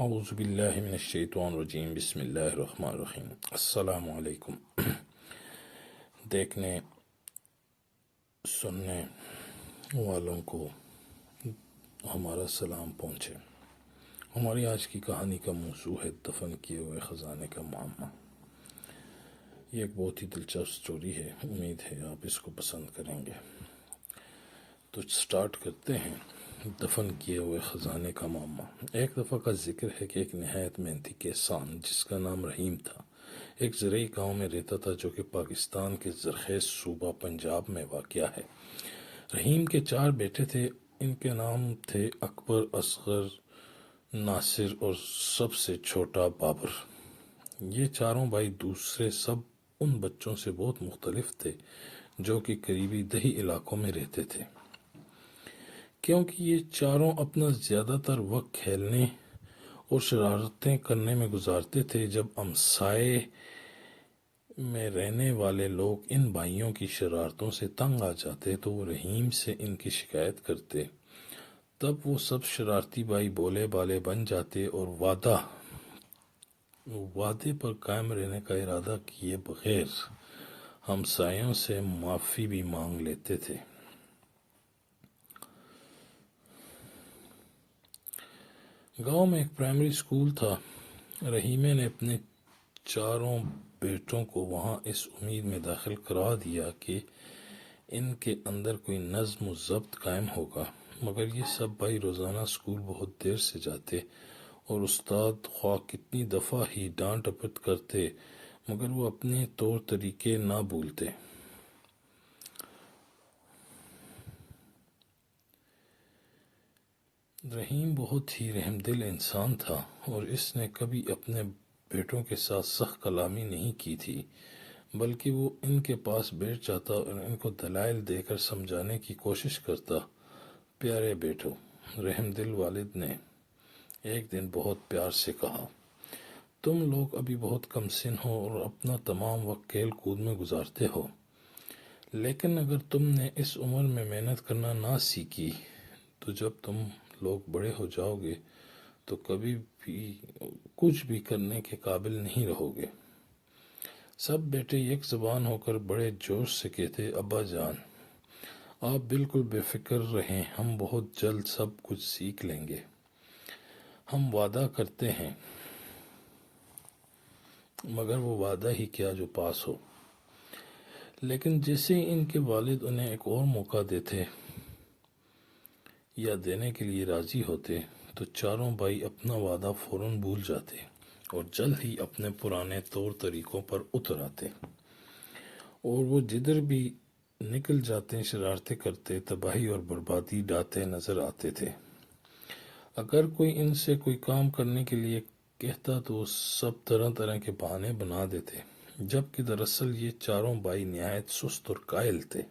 اعوذ باللہ من الشیطان الرجیم بسم اللہ الرحمن الرحیم السلام علیکم۔ دیکھنے سننے والوں کو ہمارا سلام پہنچے۔ ہماری آج کی کہانی کا موضوع ہے دفن کیے ہوئے خزانے کا معمہ۔ یہ ایک بہت ہی دلچسپ سٹوری ہے، امید ہے آپ اس کو پسند کریں گے۔ تو سٹارٹ کرتے ہیں۔ دفن کیے ہوئے خزانے کا معمہ۔ ایک دفعہ کا ذکر ہے کہ ایک نہایت محنتی کسان جس کا نام رحیم تھا ایک زرعی گاؤں میں رہتا تھا جو کہ پاکستان کے زرخیز صوبہ پنجاب میں واقع ہے۔ رحیم کے 4 بیٹے تھے، ان کے نام تھے اکبر، اصغر، ناصر اور سب سے چھوٹا بابر۔ یہ چاروں بھائی دوسرے سب ان بچوں سے بہت مختلف تھے جو کہ قریبی دیہی علاقوں میں رہتے تھے، کیونکہ یہ چاروں اپنا زیادہ تر وقت کھیلنے اور شرارتیں کرنے میں گزارتے تھے۔ جب ہمسائے میں رہنے والے لوگ ان بھائیوں کی شرارتوں سے تنگ آ جاتے تو وہ رحیم سے ان کی شکایت کرتے۔ تب وہ سب شرارتی بھائی بولے بالے بن جاتے اور وعدے پر قائم رہنے کا ارادہ کیے بغیر ہمسایوں سے معافی بھی مانگ لیتے تھے۔ گاؤں میں ایک پرائمری اسکول تھا۔ رحیمے نے اپنے 4 بیٹوں کو وہاں اس امید میں داخل کرا دیا کہ ان کے اندر کوئی نظم و ضبط قائم ہوگا، مگر یہ سب بھائی روزانہ اسکول بہت دیر سے جاتے اور استاد خواہ کتنی دفعہ ہی ڈانٹ ڈپٹ کرتے مگر وہ اپنے طور طریقے نہ بھولتے۔ رحیم بہت ہی رحم دل انسان تھا اور اس نے کبھی اپنے بیٹوں کے ساتھ سخت کلامی نہیں کی تھی، بلکہ وہ ان کے پاس بیٹھ جاتا اور ان کو دلائل دے کر سمجھانے کی کوشش کرتا۔ پیارے بیٹو، رحم دل والد نے ایک دن بہت پیار سے کہا، تم لوگ ابھی بہت کم سن ہو اور اپنا تمام وقت کھیل کود میں گزارتے ہو، لیکن اگر تم نے اس عمر میں محنت کرنا نہ سیکھی تو جب تم لوگ بڑے ہو جاؤ گے تو کبھی بھی کچھ بھی کرنے کے قابل نہیں رہو گے۔ سب بیٹے یک زبان ہو کر بڑے جوش سے کہتے، ابا جان، آپ بالکل بے فکر رہیں، ہم بہت جلد سب کچھ سیکھ لیں گے، ہم وعدہ کرتے ہیں۔ مگر وہ وعدہ ہی کیا جو پاس ہو۔ لیکن جیسے ہی ان کے والد انہیں ایک اور موقع دیتے یا دینے کے لیے راضی ہوتے تو چاروں بھائی اپنا وعدہ فوراً بھول جاتے اور جلد ہی اپنے پرانے طور طریقوں پر اتر آتے، اور وہ جدھر بھی نکل جاتے شرارتیں کرتے، تباہی اور بربادی ڈھاتے نظر آتے تھے۔ اگر کوئی ان سے کوئی کام کرنے کے لیے کہتا تو وہ سب طرح طرح کے بہانے بنا دیتے، جبکہ دراصل یہ چاروں بھائی نہایت سست اور قائل تھے۔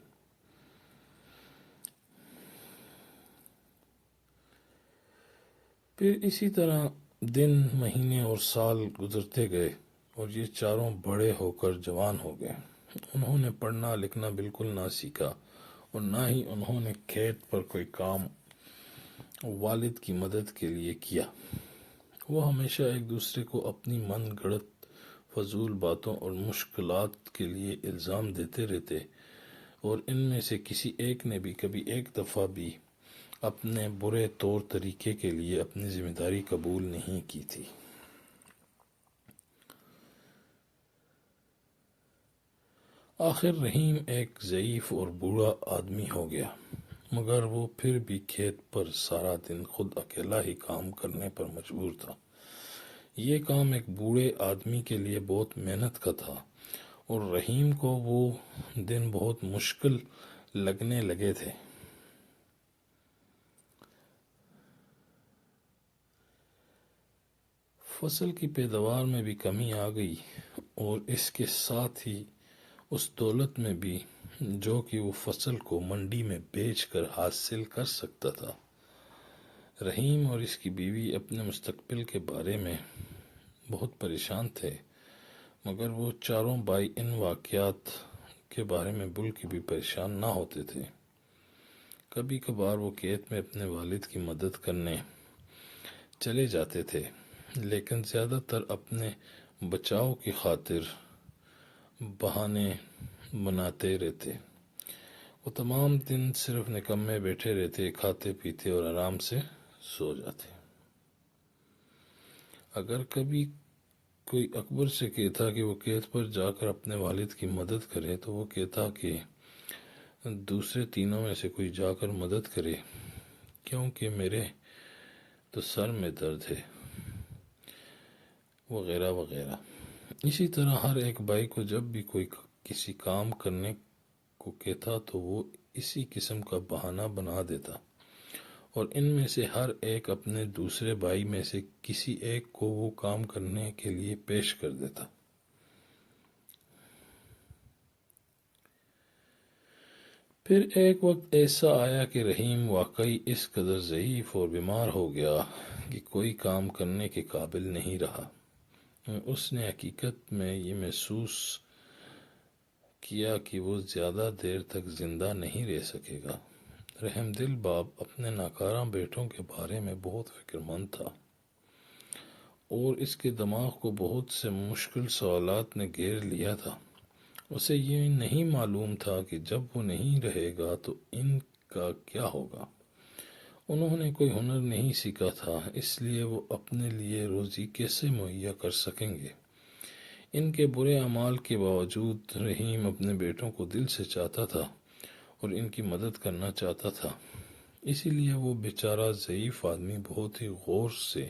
پھر اسی طرح دن، مہینے اور سال گزرتے گئے اور یہ چاروں بڑے ہو کر جوان ہو گئے۔ انہوں نے پڑھنا لکھنا بالکل نہ سیکھا اور نہ ہی انہوں نے کھیت پر کوئی کام والد کی مدد کے لیے کیا۔ وہ ہمیشہ ایک دوسرے کو اپنی من گھڑت فضول باتوں اور مشکلات کے لیے الزام دیتے رہتے، اور ان میں سے کسی ایک نے بھی کبھی ایک دفعہ بھی اپنے برے طور طریقے کے لیے اپنی ذمہ داری قبول نہیں کی تھی۔ آخر رحیم ایک ضعیف اور بوڑھا آدمی ہو گیا، مگر وہ پھر بھی کھیت پر سارا دن خود اکیلا ہی کام کرنے پر مجبور تھا۔ یہ کام ایک بوڑھے آدمی کے لیے بہت محنت کا تھا اور رحیم کو وہ دن بہت مشکل لگنے لگے تھے۔ فصل کی پیداوار میں بھی کمی آ گئی اور اس کے ساتھ ہی اس دولت میں بھی جو کہ وہ فصل کو منڈی میں بیچ کر حاصل کر سکتا تھا۔ رحیم اور اس کی بیوی اپنے مستقبل کے بارے میں بہت پریشان تھے، مگر وہ چاروں بھائی ان واقعات کے بارے میں بالکل بھی پریشان نہ ہوتے تھے۔ کبھی کبھار وہ کھیت میں اپنے والد کی مدد کرنے چلے جاتے تھے، لیکن زیادہ تر اپنے بچاؤ کی خاطر بہانے بناتے رہتے۔ وہ تمام دن صرف نکمے بیٹھے رہتے، کھاتے پیتے اور آرام سے سو جاتے۔ اگر کبھی کوئی اکبر سے کہتا کہ وہ کھیت پر جا کر اپنے والد کی مدد کرے تو وہ کہتا کہ دوسرے تینوں میں سے کوئی جا کر مدد کرے، کیونکہ میرے تو سر میں درد ہے، وغیرہ وغیرہ۔ اسی طرح ہر ایک بھائی کو جب بھی کوئی کسی کام کرنے کو کہتا تو وہ اسی قسم کا بہانہ بنا دیتا، اور ان میں سے ہر ایک اپنے دوسرے بھائی میں سے کسی ایک کو وہ کام کرنے کے لیے پیش کر دیتا۔ پھر ایک وقت ایسا آیا کہ رحیم واقعی اس قدر ضعیف اور بیمار ہو گیا کہ کوئی کام کرنے کے قابل نہیں رہا۔ اس نے حقیقت میں یہ محسوس کیا کہ وہ زیادہ دیر تک زندہ نہیں رہ سکے گا۔ رحم دل باپ اپنے ناکارہ بیٹوں کے بارے میں بہت فکر مند تھا، اور اس کے دماغ کو بہت سے مشکل سوالات نے گھیر لیا تھا۔ اسے یہ نہیں معلوم تھا کہ جب وہ نہیں رہے گا تو ان کا کیا ہوگا۔ انہوں نے کوئی ہنر نہیں سیکھا تھا، اس لیے وہ اپنے لیے روزی کیسے مہیا کر سکیں گے۔ ان کے برے اعمال کے باوجود رحیم اپنے بیٹوں کو دل سے چاہتا تھا اور ان کی مدد کرنا چاہتا تھا۔ اسی لیے وہ بیچارہ ضعیف آدمی بہت ہی غور سے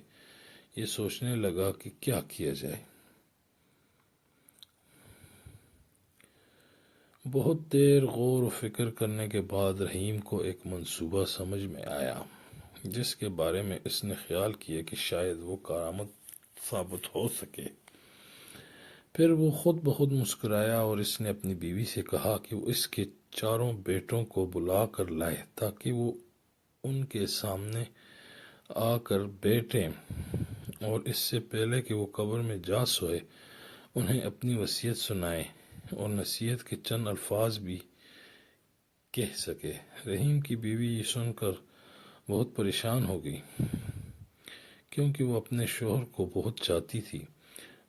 یہ سوچنے لگا کہ کیا کیا جائے۔ بہت دیر غور و فکر کرنے کے بعد رحیم کو ایک منصوبہ سمجھ میں آیا، جس کے بارے میں اس نے خیال کیا کہ شاید وہ کارآمد ثابت ہو سکے۔ پھر وہ خود بخود مسکرایا اور اس نے اپنی بیوی سے کہا کہ وہ اس کے چاروں بیٹوں کو بلا کر لائے تاکہ وہ ان کے سامنے آ کر بیٹھیں اور اس سے پہلے کہ وہ قبر میں جا سوئے انہیں اپنی وصیت سنائے اور نصیحت کے چند الفاظ بھی کہہ سکے۔ رحیم کی بیوی یہ سن کر بہت پریشان ہو گئی، کیونکہ وہ اپنے شوہر کو بہت چاہتی تھی۔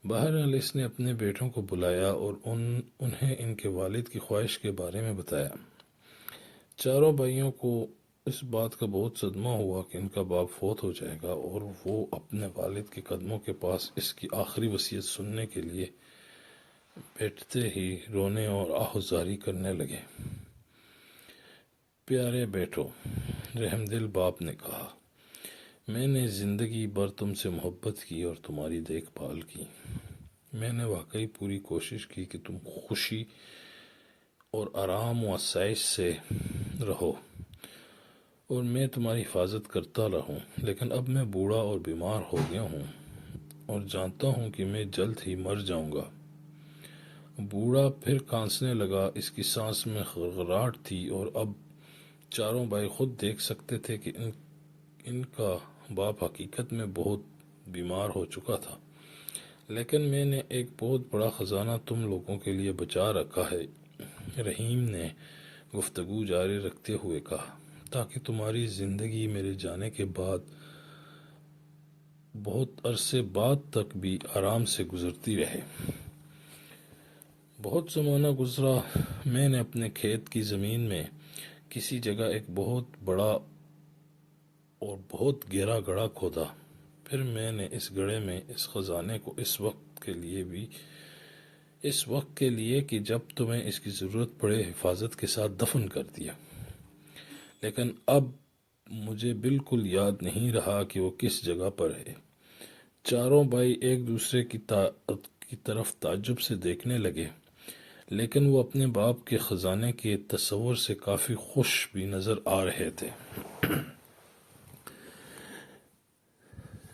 بہرحال اس نے اپنے بیٹوں کو بلایا اور انہیں ان کے والد کی خواہش کے بارے میں بتایا۔ چاروں بھائیوں کو اس بات کا بہت صدمہ ہوا کہ ان کا باپ فوت ہو جائے گا، اور وہ اپنے والد کے قدموں کے پاس اس کی آخری وصیت سننے کے لیے بیٹھتے ہی رونے اور آہوازاری کرنے لگے۔ پیارے بیٹو، رحم دل باپ نے کہا، میں نے زندگی بھر تم سے محبت کی اور تمہاری دیکھ بھال کی۔ میں نے واقعی پوری کوشش کی کہ تم خوشی اور آرام و آسائش سے رہو اور میں تمہاری حفاظت کرتا رہوں، لیکن اب میں بوڑھا اور بیمار ہو گیا ہوں اور جانتا ہوں کہ میں جلد ہی مر جاؤں گا۔ بوڑھا پھر کھانسنے لگا، اس کی سانس میں خرخراہٹ تھی، اور اب چاروں بھائی خود دیکھ سکتے تھے کہ ان کا باپ حقیقت میں بہت بیمار ہو چکا تھا۔ لیکن میں نے ایک بہت بڑا خزانہ تم لوگوں کے لیے بچا رکھا ہے، رحیم نے گفتگو جاری رکھتے ہوئے کہا، تاکہ تمہاری زندگی میرے جانے کے بعد بہت عرصے بعد تک بھی آرام سے گزرتی رہے۔ بہت زمانہ گزرا، میں نے اپنے کھیت کی زمین میں کسی جگہ ایک بہت بڑا اور بہت گہرا گڑھا کھودا۔ پھر میں نے اس گڑھے میں اس خزانے کو اس وقت کے لیے کہ جب تمہیں اس کی ضرورت پڑے حفاظت کے ساتھ دفن کر دیا۔ لیکن اب مجھے بالکل یاد نہیں رہا کہ وہ کس جگہ پر ہے۔ چاروں بھائی ایک دوسرے کی طرف تعجب سے دیکھنے لگے، لیکن وہ اپنے باپ کے خزانے کے تصور سے کافی خوش بھی نظر آ رہے تھے۔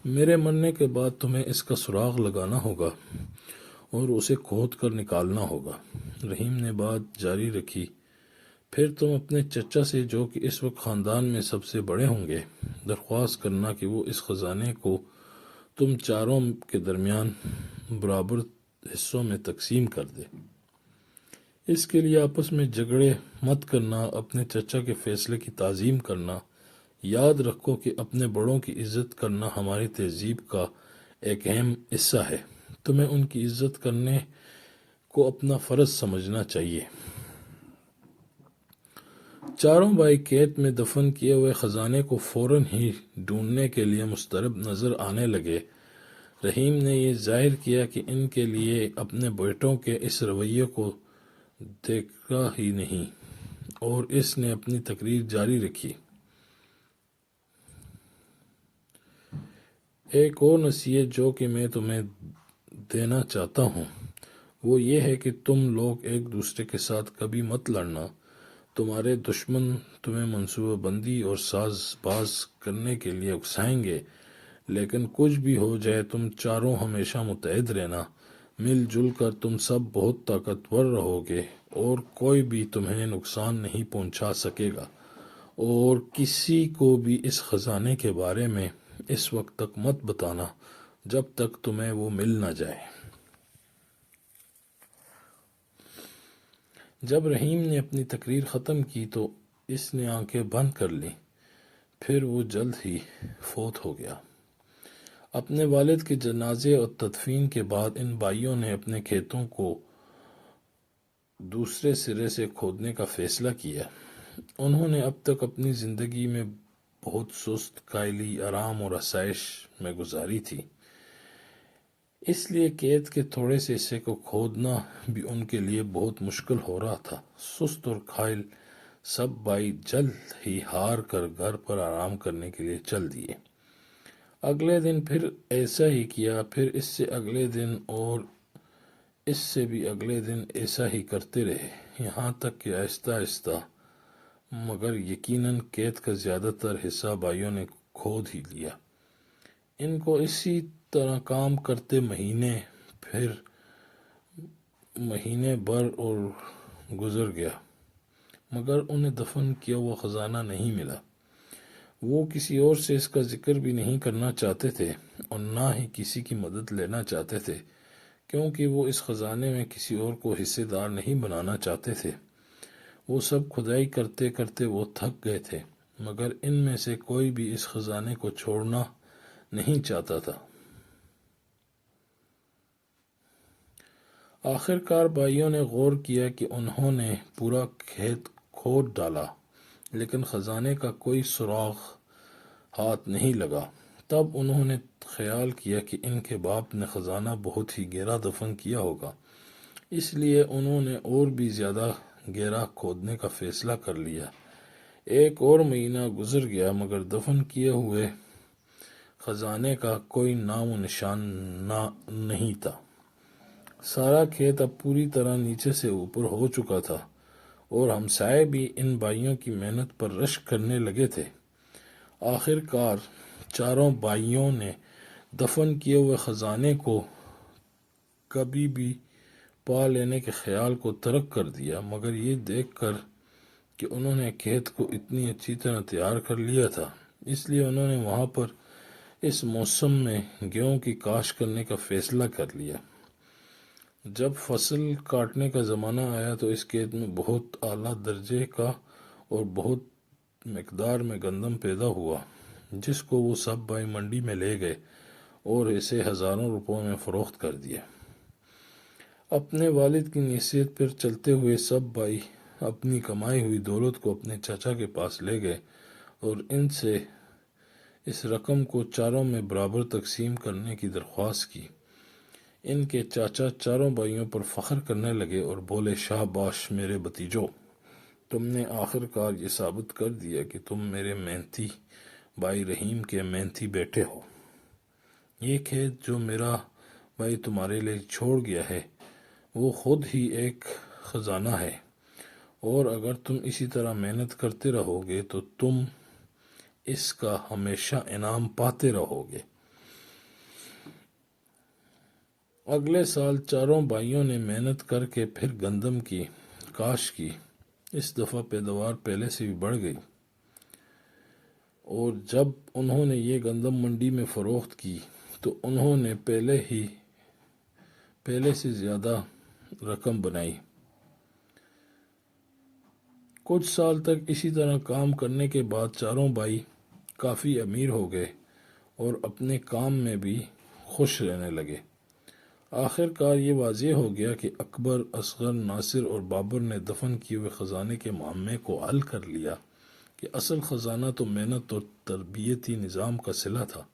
میرے مرنے کے بعد تمہیں اس کا سراغ لگانا ہوگا اور اسے کھود کر نکالنا ہوگا، رحیم نے بات جاری رکھی۔ پھر تم اپنے چچا سے، جو کہ اس وقت خاندان میں سب سے بڑے ہوں گے، درخواست کرنا کہ وہ اس خزانے کو تم چاروں کے درمیان برابر حصوں میں تقسیم کر دے۔ اس کے لیے آپس میں جھگڑے مت کرنا، اپنے چچا کے فیصلے کی تعظیم کرنا۔ یاد رکھو کہ اپنے بڑوں کی عزت کرنا ہماری تہذیب کا ایک اہم حصہ ہے۔ تمہیں ان کی عزت کرنے کو اپنا فرض سمجھنا چاہیے۔ چاروں بھائی کھیت میں دفن کیے ہوئے خزانے کو فوراً ہی ڈھونڈنے کے لیے مضطرب نظر آنے لگے۔ رحیم نے یہ ظاہر کیا کہ ان کے لیے اپنے بیٹوں کے اس رویے کو دیکھا ہی نہیں، اور اس نے اپنی تقریر جاری رکھی۔ ایک اور نصیحت جو کہ میں تمہیں دینا چاہتا ہوں وہ یہ ہے کہ تم لوگ ایک دوسرے کے ساتھ کبھی مت لڑنا۔ تمہارے دشمن تمہیں منصوبہ بندی اور ساز باز کرنے کے لیے اکسائیں گے، لیکن کچھ بھی ہو جائے تم چاروں ہمیشہ متحد رہنا۔ مل جل کر تم سب بہت طاقتور رہو گے اور کوئی بھی تمہیں نقصان نہیں پہنچا سکے گا، اور کسی کو بھی اس خزانے کے بارے میں اس وقت تک مت بتانا جب تک تمہیں وہ مل نہ جائے۔ جب رحیم نے اپنی تقریر ختم کی تو اس نے آنکھیں بند کر لیں، پھر وہ جلد ہی فوت ہو گیا۔ اپنے والد کے جنازے اور تدفین کے بعد ان بھائیوں نے اپنے کھیتوں کو دوسرے سرے سے کھودنے کا فیصلہ کیا۔ انہوں نے اب تک اپنی زندگی میں بہت سست کائلی، آرام اور آسائش میں گزاری تھی، اس لیے کھیت کے تھوڑے سے حصے کو کھودنا بھی ان کے لیے بہت مشکل ہو رہا تھا۔ سست اور کائل سب بھائی جلد ہی ہار کر گھر پر آرام کرنے کے لیے چل دیے۔ اگلے دن پھر ایسا ہی کیا، پھر اس سے اگلے دن اور اس سے بھی اگلے دن ایسا ہی کرتے رہے، یہاں تک کہ آہستہ آہستہ مگر یقیناً کھیت کا زیادہ تر حصہ بھائیوں نے کھود ہی لیا۔ ان کو اسی طرح کام کرتے مہینے بھر اور گزر گیا، مگر انہیں دفن کیا ہوا خزانہ نہیں ملا۔ وہ کسی اور سے اس کا ذکر بھی نہیں کرنا چاہتے تھے اور نہ ہی کسی کی مدد لینا چاہتے تھے، کیونکہ وہ اس خزانے میں کسی اور کو حصے دار نہیں بنانا چاہتے تھے۔ وہ سب کھدائی کرتے کرتے وہ تھک گئے تھے، مگر ان میں سے کوئی بھی اس خزانے کو چھوڑنا نہیں چاہتا تھا۔ آخر کار بھائیوں نے غور کیا کہ انہوں نے پورا کھیت کھود ڈالا، لیکن خزانے کا کوئی سراغ ہاتھ نہیں لگا۔ تب انہوں نے خیال کیا کہ ان کے باپ نے خزانہ بہت ہی گہرا دفن کیا ہوگا، اس لیے انہوں نے اور بھی زیادہ گہرا کھودنے کا فیصلہ کر لیا۔ ایک اور مہینہ گزر گیا، مگر دفن کیے ہوئے خزانے کا کوئی نام و نشان نہیں تھا۔ سارا کھیت اب پوری طرح نیچے سے اوپر ہو چکا تھا، اور ہمسائے بھی ان بھائیوں کی محنت پر رشک کرنے لگے تھے۔ آخر کار چاروں بھائیوں نے دفن کیے ہوئے خزانے کو کبھی بھی پا لینے کے خیال کو ترک کر دیا، مگر یہ دیکھ کر کہ انہوں نے کھیت کو اتنی اچھی طرح تیار کر لیا تھا، اس لیے انہوں نے وہاں پر اس موسم میں گیہوں کی کاشت کرنے کا فیصلہ کر لیا۔ جب فصل کاٹنے کا زمانہ آیا تو اس کھیت میں بہت اعلیٰ درجے کا اور بہت مقدار میں گندم پیدا ہوا، جس کو وہ سب بھائی منڈی میں لے گئے اور اسے ہزاروں روپوں میں فروخت کر دیا۔ اپنے والد کی نصیحت پر چلتے ہوئے سب بھائی اپنی کمائی ہوئی دولت کو اپنے چچا کے پاس لے گئے اور ان سے اس رقم کو چاروں میں برابر تقسیم کرنے کی درخواست کی۔ ان کے چاچا چاروں بھائیوں پر فخر کرنے لگے اور بولے، شاباش میرے بھتیجو، تم نے آخر کار یہ ثابت کر دیا کہ تم میرے محنتی بھائی رحیم کے محنتی بیٹے ہو۔ یہ کھیت جو میرا بھائی تمہارے لیے چھوڑ گیا ہے وہ خود ہی ایک خزانہ ہے، اور اگر تم اسی طرح محنت کرتے رہو گے تو تم اس کا ہمیشہ انعام پاتے رہو گے۔ اگلے سال چاروں بھائیوں نے محنت کر کے پھر گندم کی کاشت کی۔ اس دفعہ پیداوار پہلے سے بھی بڑھ گئی، اور جب انہوں نے یہ گندم منڈی میں فروخت کی تو انہوں نے پہلے سے زیادہ رقم بنائی۔ کچھ سال تک اسی طرح کام کرنے کے بعد چاروں بھائی کافی امیر ہو گئے اور اپنے کام میں بھی خوش رہنے لگے۔ آخر کار یہ واضح ہو گیا کہ اکبر، اصغر، ناصر اور بابر نے دفن کیے ہوئے خزانے کے معمے کو حل کر لیا کہ اصل خزانہ تو محنت اور تربیتی نظام کا صلہ تھا۔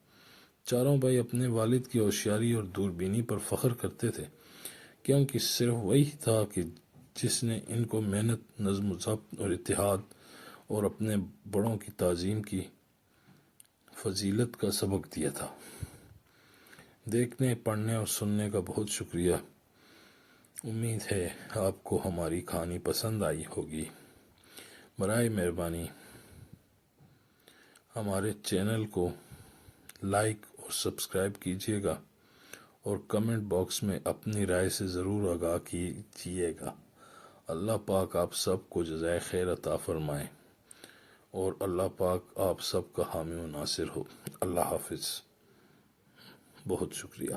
چاروں بھائی اپنے والد کی ہوشیاری اور دوربینی پر فخر کرتے تھے، کیونکہ صرف وہی تھا کہ جس نے ان کو محنت، نظم و ضبط اور اتحاد اور اپنے بڑوں کی تعظیم کی فضیلت کا سبق دیا تھا۔ دیکھنے، پڑھنے اور سننے کا بہت شکریہ۔ امید ہے آپ کو ہماری کہانی پسند آئی ہوگی۔ برائے مہربانی ہمارے چینل کو لائک اور سبسکرائب کیجیے گا اور کمنٹ باکس میں اپنی رائے سے ضرور آگاہ کیجیے گا۔ اللہ پاک آپ سب کو جزائے خیر عطا فرمائے اور اللہ پاک آپ سب کا حامی و ناصر ہو۔ اللہ حافظ۔ بہت شکریہ۔